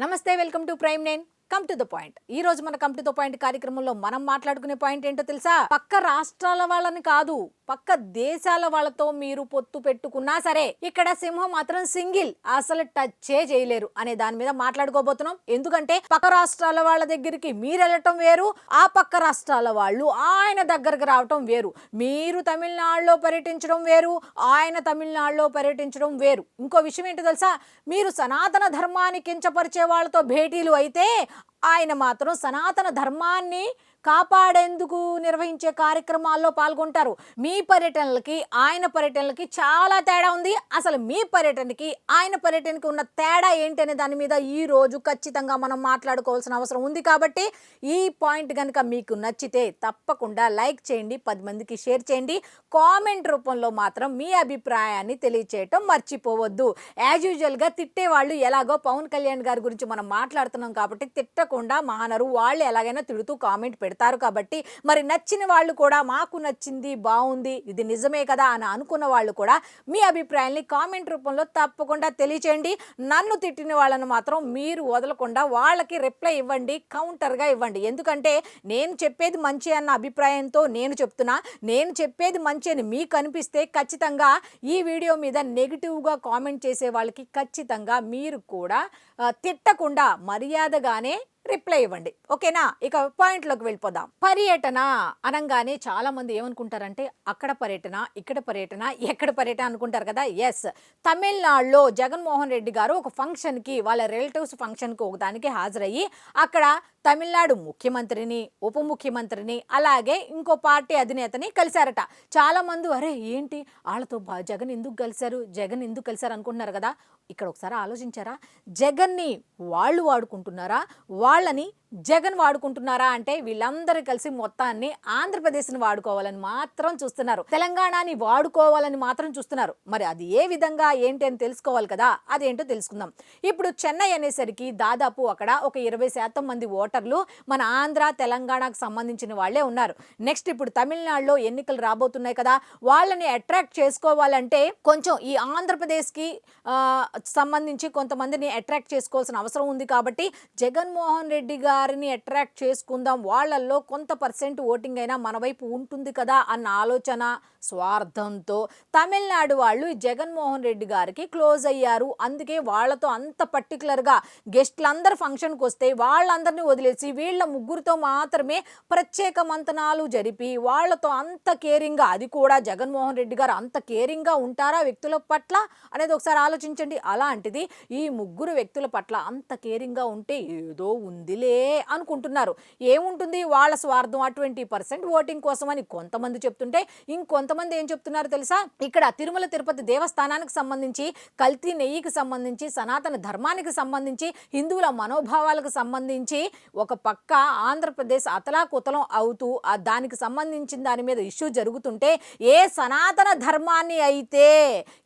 నమస్తే, welcome to prime nine. Come to the point. ఈ రోజు మన కమ్ టు ద పాయింట్ కార్యక్రమంలో మనం మాట్లాడుకునే పాయింట్ ఏంటో తెలుసా? పక్క రాష్ట్రాల వాళ్ళని కాదు, పక్క దేశాల వాళ్ళతో మీరు పొత్తు పెట్టుకున్నా సరే ఇక్కడ సింహం మాత్రం సింగిల్, అసలు టచ్చే చేయలేరు అనే దాని మీద మాట్లాడుకోబోతున్నాం. ఎందుకంటే పక్క రాష్ట్రాల వాళ్ళ దగ్గరికి మీరు వెళ్ళటం వేరు, ఆ పక్క రాష్ట్రాల వాళ్ళు ఆయన దగ్గరకు రావటం వేరు. మీరు తమిళనాడులో పర్యటించడం వేరు, ఆయన తమిళనాడులో పర్యటించడం వేరు. ఇంకో విషయం ఏంటో తెలుసా? మీరు సనాతన ధర్మాన్ని కించపరిచే వాళ్ళతో భేటీలు అయితే ఆయన మాత్రం సనాతన ధర్మాన్ని కాపాడేందుకు నిర్వహించే కార్యక్రమాల్లో పాల్గొంటారు. మీ పర్యటనలకి ఆయన పర్యటనలకి చాలా తేడా ఉంది. అసలు మీ పర్యటనకి ఆయన పర్యటనకి ఉన్న తేడా ఏంటి అనే దాని మీద ఈ రోజు ఖచ్చితంగా మనం మాట్లాడుకోవాల్సిన అవసరం ఉంది. కాబట్టి ఈ పాయింట్ కనుక మీకు నచ్చితే తప్పకుండా లైక్ చేయండి, 10 మందికి షేర్ చేయండి. కామెంట్ రూపంలో మాత్రం మీ అభిప్రాయాన్ని తెలియచేయటం మర్చిపోవద్దు. యాజ్ యూజువల్గా తిట్టేవాళ్ళు ఎలాగో పవన్ కళ్యాణ్ గారి గురించి మనం మాట్లాడుతున్నాం కాబట్టి తిట్టకుండా మానరు. వాళ్ళు ఎలాగైనా తిడుతూ కామెంట్ పెడతారు. కాబట్టి మరి నచ్చిన వాళ్ళు కూడా మాకు నచ్చింది, బాగుంది, ఇది నిజమే కదా అని అనుకున్న వాళ్ళు కూడా మీ అభిప్రాయాన్ని కామెంట్ రూపంలో తప్పకుండా తెలియచేయండి. నన్ను తిట్టిన వాళ్ళని మాత్రం మీరు వదలకుండా వాళ్ళకి రిప్లై ఇవ్వండి, కౌంటర్గా ఇవ్వండి. ఎందుకంటే నేను చెప్పేది మంచి అన్న అభిప్రాయంతో నేను చెప్తున్నా. నేను చెప్పేది మంచి అని మీకు అనిపిస్తే ఖచ్చితంగా ఈ వీడియో మీద నెగిటివ్గా కామెంట్ చేసే వాళ్ళకి ఖచ్చితంగా మీరు కూడా తిట్టకుండా మర్యాదగానే రిప్లై ఇవ్వండి. ఓకేనా? ఇక పాయింట్లోకి వెళ్ళిపోదాం. పర్యటన అనగానే చాలా మంది ఏమనుకుంటారంటే అక్కడ పర్యటన, ఇక్కడ పర్యటన, ఎక్కడ పర్యటన అనుకుంటారు కదా. ఎస్, తమిళనాడులో జగన్మోహన్ రెడ్డి గారు ఒక ఫంక్షన్కి, వాళ్ళ రిలేటివ్స్ ఫంక్షన్కి ఒకదానికి హాజరయ్యి అక్కడ తమిళనాడు ముఖ్యమంత్రిని, ఉప ముఖ్యమంత్రిని, అలాగే ఇంకో పార్టీ అధినేతని కలిశారట. చాలామంది అరే ఏంటి వాళ్ళతో జగన్ ఎందుకు కలిశారు అనుకుంటున్నారు కదా. ఇక్కడ ఒకసారి ఆలోచించారా? జగన్ని వాళ్ళు వాడుకుంటున్నారా, వాళ్ళని జగన్ వాడుకుంటున్నారా అంటే వీళ్ళందరూ కలిసి మొత్తాన్ని ఆంధ్రప్రదేశ్ని వాడుకోవాలని మాత్రం చూస్తున్నారు, తెలంగాణని వాడుకోవాలని మాత్రం చూస్తున్నారు. మరి అది ఏ విధంగా ఏంటి అని తెలుసుకోవాలి కదా. అదేంటో తెలుసుకుందాం. ఇప్పుడు చెన్నై అనేసరికి దాదాపు అక్కడ ఒక 20% మంది ఓటర్లు మన ఆంధ్ర తెలంగాణకు సంబంధించిన వాళ్ళే ఉన్నారు. నెక్స్ట్ ఇప్పుడు తమిళనాడులో ఎన్నికలు రాబోతున్నాయి కదా, వాళ్ళని అట్రాక్ట్ చేసుకోవాలంటే కొంచెం ఈ ఆంధ్రప్రదేశ్కి సంబంధించి కొంతమందిని అట్రాక్ట్ చేసుకోవాల్సిన అవసరం ఉంది. కాబట్టి జగన్మోహన్ రెడ్డి గారిని అట్రాక్ట్ చేసుకుందాం, వాళ్ళల్లో కొంత పర్సెంట్ ఓటింగ్ అయినా మన వైపు ఉంటుంది కదా అన్న ఆలోచన, స్వార్థంతో తమిళనాడు వాళ్ళు జగన్మోహన్ రెడ్డి గారికి క్లోజ్ అయ్యారు. అందుకే వాళ్ళతో అంత పర్టికులర్గా గెస్ట్లందరూ ఫంక్షన్కి వస్తే వాళ్ళందరినీ వదిలేసి వీళ్ళ ముగ్గురితో మాత్రమే ప్రత్యేక మంతనాలు జరిపి వాళ్ళతో అంత కేరింగ్గా, అది కూడా జగన్మోహన్ రెడ్డి గారు అంత కేరింగ్గా ఉంటారా వ్యక్తుల పట్ల అనేది ఒకసారి ఆలోచించండి. అలాంటిది ఈ ముగ్గురు వ్యక్తుల పట్ల అంత కేరింగ్గా ఉంటే ఏదో ఉందిలే అనుకుంటున్నారు. ఏముంటుంది, వాళ్ళ స్వార్థం, 20% ఓటింగ్ కోసం అని కొంతమంది చెప్తుంటే ఇంకొంతమంది ఏం చెప్తున్నారు తెలుసా? ఇక్కడ తిరుమల తిరుపతి దేవస్థానానికి సంబంధించి, కల్తీ నెయ్యికి సంబంధించి, సనాతన ధర్మానికి సంబంధించి, హిందువుల మనోభావాలకు సంబంధించి ఒక పక్క ఆంధ్రప్రదేశ్ అతలాకుతలం అవుతూ దానికి సంబంధించిన దాని మీద ఇష్యూ జరుగుతుంటే ఏ సనాతన ధర్మాన్ని అయితే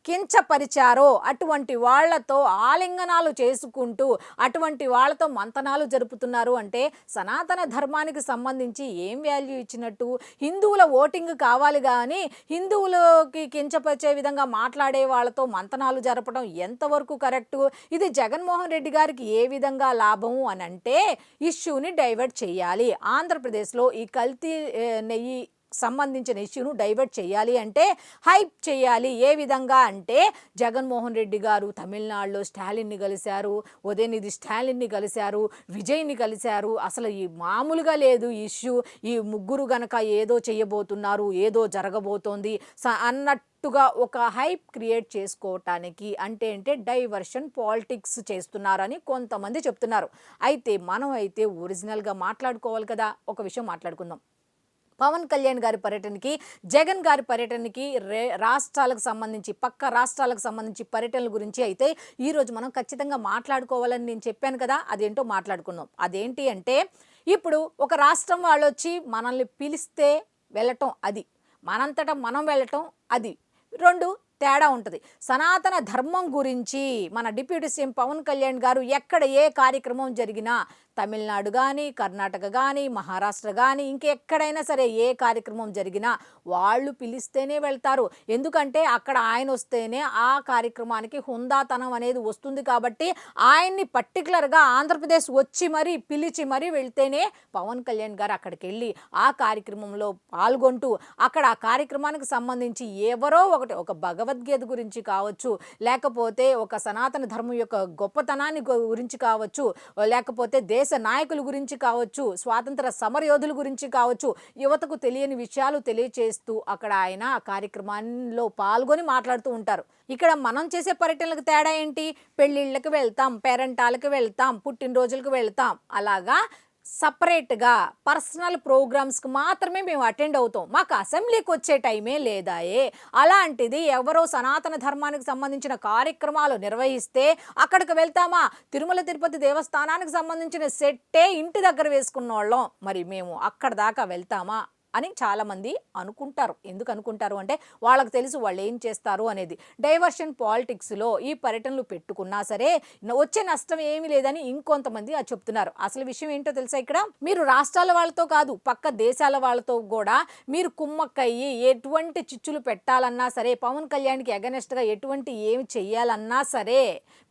కించపరిచారో అటువంటి వాళ్లతో ఆలింగనాలు చేసుకుంటూ అటువంటి వాళ్ళతో మంతనాలు జరుపుతున్నారు అంటే సనాతన ధర్మానికి సంబంధించి ఏం వాల్యూ ఇచ్చినట్టు? హిందువుల ఓటింగ్ కావాలి కానీ హిందువులకి కించపరిచే విధంగా మాట్లాడే వాళ్ళతో మంతనాలు జరపడం ఎంతవరకు కరెక్టు? ఇది జగన్మోహన్ రెడ్డి గారికి ఏ విధంగా లాభము అని అంటే ఇష్యూని డైవర్ట్ చేయాలి. ఆంధ్రప్రదేశ్లో ఈ కల్తీ నెయ్యి సంబంధించిన ఇష్యూను డైవర్ట్ చేయాలి అంటే హైప్ చేయాలి. ఏ విధంగా అంటే జగన్మోహన్ రెడ్డి గారు తమిళనాడులో స్టాలిన్ని కలిశారు, ఉదయనిధి స్టాలిన్ని కలిశారు, విజయ్ని కలిశారు. అసలు ఈ మామూలుగా లేదు ఇష్యూ. ఈ ముగ్గురు గనక ఏదో చేయబోతున్నారు, ఏదో జరగబోతోంది అన్నట్టుగా ఒక హైప్ క్రియేట్ చేసుకోవటానికి అంటే డైవర్షన్ పాలిటిక్స్ చేస్తున్నారని కొంతమంది చెప్తున్నారు. అయితే మనం అయితే ఒరిజినల్గా మాట్లాడుకోవాలి కదా. ఒక విషయం మాట్లాడుకుందాం. పవన్ కళ్యాణ్ గారి పర్యటనకి, జగన్ గారి పర్యటనకి, రాష్ట్రాలకు సంబంధించి, పక్క రాష్ట్రాలకు సంబంధించి పర్యటనల గురించి అయితే ఈరోజు మనం ఖచ్చితంగా మాట్లాడుకోవాలని నేను చెప్పాను కదా. అదేంటో మాట్లాడుకుందాం. అదేంటి అంటే ఇప్పుడు ఒక రాష్ట్రం వాళ్ళు వచ్చి మనల్ని పిలిస్తే వెళ్ళటం అది, మనంతటా మనం వెళ్ళటం అది, రెండు తేడా ఉంటుంది. సనాతన ధర్మం గురించి మన డిప్యూటీ సీఎం పవన్ కళ్యాణ్ గారు ఎక్కడ ఏ కార్యక్రమం జరిగినా, తమిళనాడు కానీ, కర్ణాటక కానీ, మహారాష్ట్ర కానీ, ఇంకెక్కడైనా సరే ఏ కార్యక్రమం జరిగినా వాళ్ళు పిలిస్తేనే వెళ్తారు. ఎందుకంటే అక్కడ ఆయన వస్తేనే ఆ కార్యక్రమానికి హుందాతనం అనేది వస్తుంది. కాబట్టి ఆయన్ని పర్టికులర్గా ఆంధ్రప్రదేశ్ వచ్చి మరీ పిలిచి మరీ వెళ్తేనే పవన్ కళ్యాణ్ గారు అక్కడికి వెళ్ళి ఆ కార్యక్రమంలో పాల్గొంటూ అక్కడ ఆ కార్యక్రమానికి సంబంధించి ఎవరో ఒక భగవద్గీత గురించి కావచ్చు, లేకపోతే ఒక సనాతన ధర్మం యొక్క గొప్పతనాన్ని గురించి కావచ్చు, లేకపోతే దేశ నాయకుల గురించి కావచ్చు, స్వాతంత్ర సమరయోధుల గురించి కావచ్చు, యువతకు తెలియని విషయాలు తెలియచేస్తూ అక్కడ ఆయన ఆ కార్యక్రమాల్లో పాల్గొని మాట్లాడుతూ ఉంటారు. ఇక్కడ మనం చేసే పర్యటనలకు తేడా ఏంటి? పెళ్ళిళ్ళకి వెళ్తాం, పేరెంటాలకు వెళ్తాం, పుట్టినరోజులకు వెళ్తాం, అలాగా సపరేట్గా పర్సనల్ ప్రోగ్రామ్స్కి మాత్రమే మేము అటెండ్ అవుతాం. మాకు అసెంబ్లీకి వచ్చే టైమే లేదాయే. అలాంటిది ఎవరో సనాతన ధర్మానికి సంబంధించిన కార్యక్రమాలు నిర్వహిస్తే అక్కడికి వెళ్తామా? తిరుమల తిరుపతి దేవస్థానానికి సంబంధించిన సెట్టే ఇంటి దగ్గర వేసుకున్న వాళ్ళం, మరి మేము అక్కడ దాకా వెళ్తామా అని చాలామంది అనుకుంటారు. ఎందుకు అనుకుంటారు అంటే వాళ్ళకి తెలుసు వాళ్ళు ఏం చేస్తారు అనేది. డైవర్షన్ పాలిటిక్స్లో ఈ పర్యటనలు పెట్టుకున్నా సరే వచ్చే నష్టం ఏమీ లేదని ఇంకొంతమంది చెప్తున్నారు. అసలు విషయం ఏంటో తెలుసా? ఇక్కడ మీరు రాష్ట్రాల వాళ్ళతో కాదు, పక్క దేశాల వాళ్ళతో కూడా మీరు కుమ్మక్కయ్యి ఎటువంటి చిచ్చులు పెట్టాలన్నా సరే, పవన్ కళ్యాణ్కి అగనెస్ట్గా ఎటువంటి ఏమి చెయ్యాలన్నా సరే,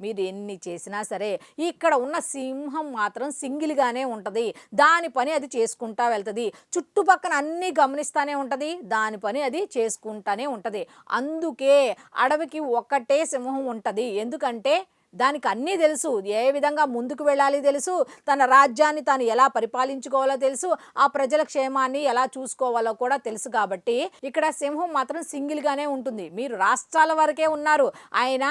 మీరు ఎన్ని చేసినా సరే ఇక్కడ ఉన్న సింహం మాత్రం సింగిల్గానే ఉంటుంది. దాని పని అది చేసుకుంటా వెళ్తుంది. చుట్టుపక్కల అన్నీ గమనిస్తూనే ఉంటుంది, దాని పని అది చేసుకుంటానే ఉంటుంది. అందుకే అడవికి ఒకటే సింహం ఉంటుంది. ఎందుకంటే దానికి అన్నీ తెలుసు. ఏ విధంగా ముందుకు వెళ్ళాలి తెలుసు, తన రాజ్యాన్ని తాను ఎలా పరిపాలించుకోవాలో తెలుసు, ఆ ప్రజల క్షేమాన్ని ఎలా చూసుకోవాలో కూడా తెలుసు. కాబట్టి ఇక్కడ సింహం మాత్రం సింగిల్గానే ఉంటుంది. మీరు రాష్ట్రాల వరకే ఉన్నారు, ఆయన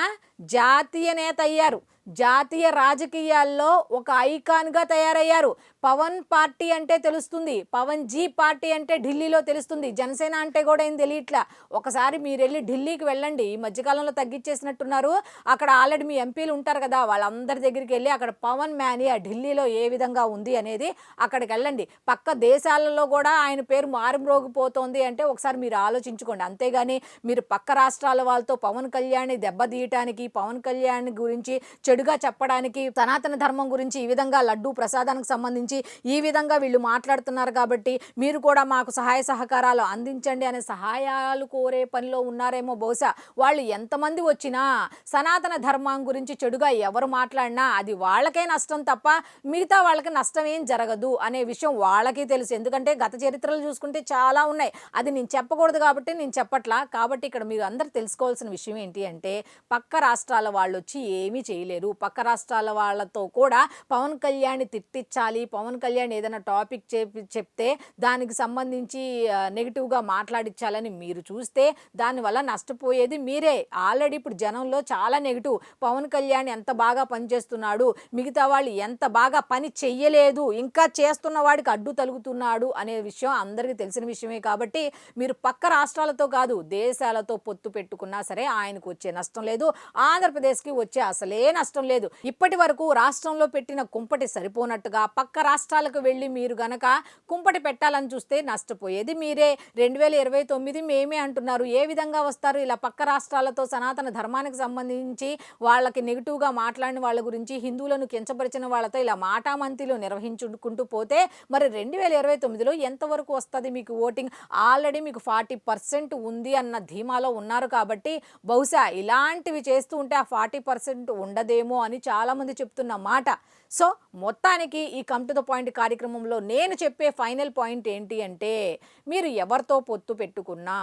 జాతీయ నేత అయ్యారు, జాతీయ రాజకీయాల్లో ఒక ఐకాన్గా తయారయ్యారు. పవన్ పార్టీ అంటే తెలుస్తుంది, పవన్ జీ పార్టీ అంటే ఢిల్లీలో తెలుస్తుంది, జనసేన అంటే కూడా ఏం తెలియట్లా. ఒకసారి మీరు వెళ్ళి ఢిల్లీకి వెళ్ళండి. ఈ మధ్యకాలంలో తగ్గించేసినట్టున్నారు. అక్కడ ఆల్రెడీ మీ ఎంపీలు ఉంటారు కదా, వాళ్ళందరి దగ్గరికి వెళ్ళి అక్కడ పవన్ మేనియా ఢిల్లీలో ఏ విధంగా ఉంది అనేది అక్కడికి వెళ్ళండి. పక్క దేశాలలో కూడా ఆయన పేరు మారుమ్రోగిపోతోంది అంటే ఒకసారి మీరు ఆలోచించుకోండి. అంతేగాని మీరు పక్క రాష్ట్రాల వాళ్ళతో పవన్ కళ్యాణ్ దెబ్బతీయటానికి, పవన్ కళ్యాణ్ గురించి చెడుగా చెప్పడానికి, సనాతన ధర్మం గురించి ఈ విధంగా లడ్డూ ప్రసాదానికి సంబంధించి ఈ విధంగా వీళ్ళు మాట్లాడుతున్నారు కాబట్టి మీరు కూడా మాకు సహాయ సహకారాలు అందించండి అనే సహాయాలు కోరే పనిలో ఉన్నారేమో బహుశా. వాళ్ళు ఎంతమంది వచ్చినా సనాతన ధర్మం గురించి చెడుగా ఎవరు మాట్లాడినా అది వాళ్ళకే నష్టం తప్ప మిగతా వాళ్ళకి నష్టం ఏం జరగదు అనే విషయం వాళ్ళకి తెలుసు. ఎందుకంటే గత చరిత్రలు చూసుకుంటే చాలా ఉన్నాయి. అది నేను చెప్పకూడదు కాబట్టి నేను చెప్పట్లా. కాబట్టి ఇక్కడ మీరు అందరూ తెలుసుకోవాల్సిన విషయం ఏంటి అంటే పక్క రాష్ట్రాల వాళ్ళు వచ్చి ఏమీ చేయలేరు. పక్క రాష్ట్రాల వాళ్ళతో కూడా పవన్ కళ్యాణ్ తిట్టించాలి, పవన్ కళ్యాణ్ ఏదైనా టాపిక్ చెప్తే దానికి సంబంధించి నెగిటివ్గా మాట్లాడించాలని మీరు చూస్తే దానివల్ల నష్టపోయేది మీరే. ఆల్రెడీ ఇప్పుడు జనంలో చాలా నెగిటివ్, పవన్ కళ్యాణ్ ఎంత బాగా పనిచేస్తున్నాడు, మిగతా వాళ్ళు ఎంత బాగా పని చెయ్యలేదు, ఇంకా చేస్తున్న వాడికి అడ్డు తలుగుతున్నాడు అనే విషయం అందరికీ తెలిసిన విషయమే. కాబట్టి మీరు పక్క రాష్ట్రాలతో కాదు దేశాలతో పొత్తు పెట్టుకున్నా సరే ఆయనకు వచ్చే నష్టం లేదు, ఆంధ్రప్రదేశ్కి వచ్చే అసలే నష్టం లేదు. ఇప్పటి వరకు రాష్ట్రంలో పెట్టిన కుంపటి సరిపోనట్టుగా పక్క రాష్ట్రాలకు వెళ్ళి మీరు గనక కుంపటి పెట్టాలని చూస్తే నష్టపోయేది మీరే. 2029 మేమే అంటున్నారు. ఏ విధంగా వస్తారు? ఇలా పక్క రాష్ట్రాలతో సనాతన ధర్మానికి సంబంధించి వాళ్ళకి నెగిటివ్గా మాట్లాడిన వాళ్ళ గురించి, హిందువులను కించపరిచిన వాళ్ళతో ఇలా మాటామంతిలో నిర్వహించుకుంటూ పోతే మరి 2029లో ఎంతవరకు వస్తుంది మీకు ఓటింగ్? ఆల్రెడీ మీకు 40% ఉంది అన్న ధీమాలో ఉన్నారు. కాబట్టి బహుశా ఇలాంటివి చేస్తూ ఉంటే ఆ 40% ఉండదేమో అని చాలామంది చెప్తున్న మాట. సో మొత్తానికి ఈ కమ్ టు ద పాయింట్ కార్యక్రమంలో నేను చెప్పే ఫైనల్ పాయింట్ ఏంటి అంటే మీరు ఎవరితో పొత్తు పెట్టుకున్నా,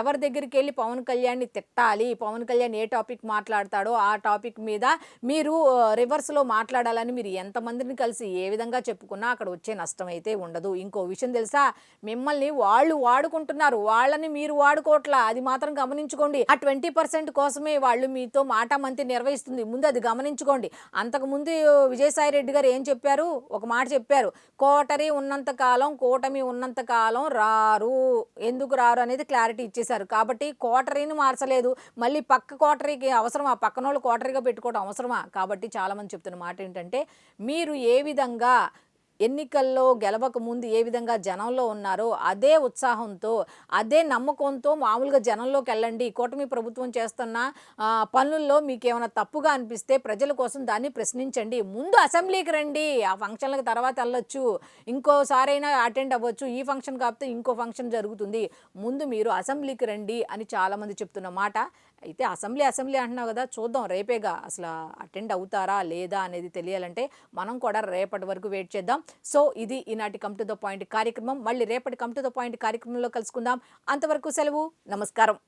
ఎవరి దగ్గరికి వెళ్ళి పవన్ కళ్యాణ్ని తిట్టాలి, పవన్ కళ్యాణ్ ఏ టాపిక్ మాట్లాడతాడో ఆ టాపిక్ మీద మీరు రివర్స్లో మాట్లాడాలని మీరు ఎంతమందిని కలిసి ఏ విధంగా చెప్పుకున్నా అక్కడ వచ్చే నష్టం అయితే ఉండదు. ఇంకో విషయం తెలుసా? మిమ్మల్ని వాళ్ళు వాడుకుంటున్నారు, వాళ్ళని మీరు వాడుకోవట్లా. అది మాత్రం గమనించుకోండి. ఆ 20% కోసమే వాళ్ళు మీతో మాటామంతి నిర్వహిస్తుంది. ముందు అది గమనించుకోండి. అంతకుముందు విజయసాయి రెడ్డి గారు ఏం చెప్పారు? ఒక మాట చెప్పారు, కోటరీ ఉన్నంతకాలం, కూటమి ఉన్నంతకాలం రారు. ఎందుకు రారు అనేది క్లారిటీ ఇచ్చేశారు. కాబట్టి కోటరీని మార్చలేదు, మళ్ళీ పక్క కోటరీకి అవసరమా? పక్కన వాళ్ళు కోటరీగా పెట్టుకోవడం అవసరమా? కాబట్టి చాలామంది చెప్తున్న మాట ఏంటంటే మీరు ఏ విధంగా ఎన్నికల్లో గెలవక ముందు ఏ విధంగా జనంలో ఉన్నారో అదే ఉత్సాహంతో, అదే నమ్మకంతో మామూలుగా జనంలోకి వెళ్ళండి. కూటమి ప్రభుత్వం చేస్తున్న పనుల్లో మీకేమైనా తప్పుగా అనిపిస్తే ప్రజల కోసం దాన్ని ప్రశ్నించండి. ముందు అసెంబ్లీకి రండి. ఆ ఫంక్షన్‌లకి తర్వాత వెళ్ళొచ్చు. ఇంకోసారైనా అటెండ్ అవ్వచ్చు. ఈ ఫంక్షన్ కాకపోతే ఇంకో ఫంక్షన్ జరుగుతుంది. ముందు మీరు అసెంబ్లీకి రండి అని చాలామంది చెప్తున్న మాట. అయితే అసెంబ్లీ అంటున్నావు కదా! చూద్దాం రేపేగా అసల అటెండ్ అవుతారా? లేదా? అనేది తెలియాలంటే మనం కూడా రేపటి వరకు వెయిట్ చేద్దాం. సో, ఇది ఈనాటి కమ్ టు ద పాయింట్ కార్యక్రమం. మళ్ళీ రేపటి కమ్ టు ద పాయింట్ కార్యక్రమంలో కలుసుకుందాం. అంతవరకు సెలవు. నమస్కారం.